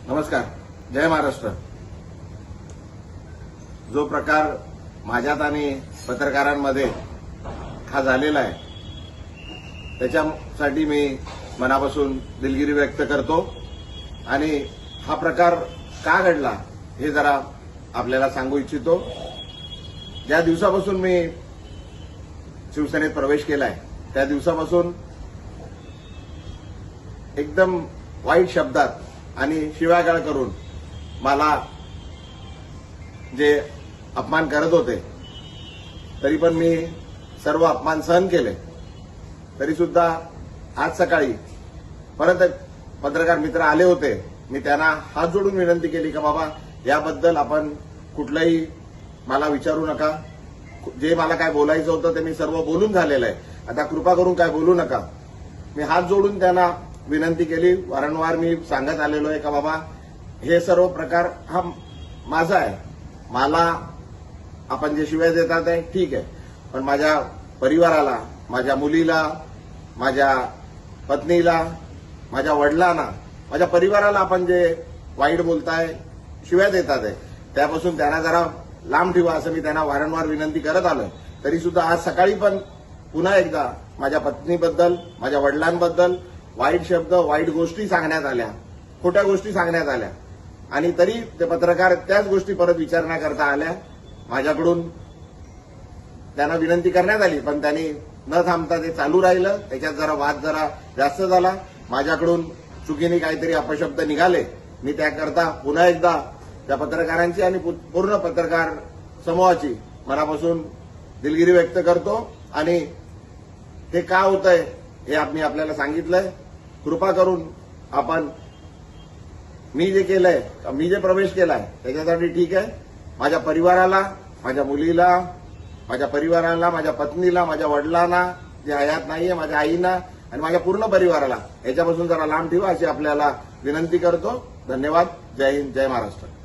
नमस्कार. जय महाराष्ट्र. जो प्रकार माझ्यात आणि पत्रकारांमध्ये हा झालेला आहे त्याच्यासाठी मी मनापासून दिलगिरी व्यक्त करतो आणि हा प्रकार का घडला हे जरा आपल्याला सांगू इच्छितो. ज्या दिवसापासून मी शिवसेनेत प्रवेश केलाय त्या दिवसापासून एकदम वाईट शब्दात आणि शिव्यागाळ करून मला जे अपमान करत होते तरी पण मी सर्व अपमान सहन केले. तरी सुद्धा आज सकाळी परत एक पत्रकार मित्र आले होते. मी त्यांना हात जोडून विनंती केली की बाबा याबद्दल आपण कुठलंही मला विचारू नका. जे मला काय बोलायचं होतं ते मी सर्व बोलून झालेलं आहे. आता कृपा करून काय बोलू नका. मी हात जोडून त्यांना विनंती केली. वारंवार मी सांगत आलेलो आहे का बाबा हे सर्व प्रकार हा माझा आहे. मला आपण जे शिव्या देतात आहे ठीक आहे, पण माझ्या परिवाराला, माझ्या मुलीला, माझ्या पत्नीला, माझ्या वडिलांना, माझ्या परिवाराला आपण जे वाईट बोलताय, शिव्या देतात आहे त्यापासून त्यांना जरा लांब ठेवा असं मी त्यांना वारंवार विनंती करत आलोय. तरी सुद्धा आज सकाळी पण पुन्हा एकदा माझ्या पत्नीबद्दल, माझ्या वडिलांबद्दल वाईट शब्द, वाईट गोष्टी सांगण्यात आल्या, खोट्या गोष्टी सांगण्यात आल्या आणि तरी ते पत्रकार त्याच गोष्टी परत विचारण्याकरता आल्या. माझ्याकडून त्यांना विनंती करण्यात आली पण त्यांनी न थांबता ते चालू राहिलं. त्याच्यात जरा वाद जरा जास्त झाला. माझ्याकडून चुकीने काहीतरी अपशब्द निघाले. मी त्याकरता पुन्हा एकदा त्या पत्रकारांची आणि पूर्ण पत्रकार समूहाची मनापासून दिलगिरी व्यक्त करतो आणि हे का होतंय हे मी आपल्याला सांगितलंय. कृपा करून आपण मी जे केलंय, मी जे प्रवेश केलाय त्याच्यासाठी ठीक आहे. माझ्या परिवाराला, माझ्या मुलीला, माझ्या परिवाराला, माझ्या पत्नीला, माझ्या वडिलांना जे हयात नाहीये, माझ्या आईना आणि माझ्या पूर्ण परिवाराला याच्यापासून जरा लांब ठेवा अशी आपल्याला विनंती करतो. धन्यवाद. जय हिंद. जय महाराष्ट्र.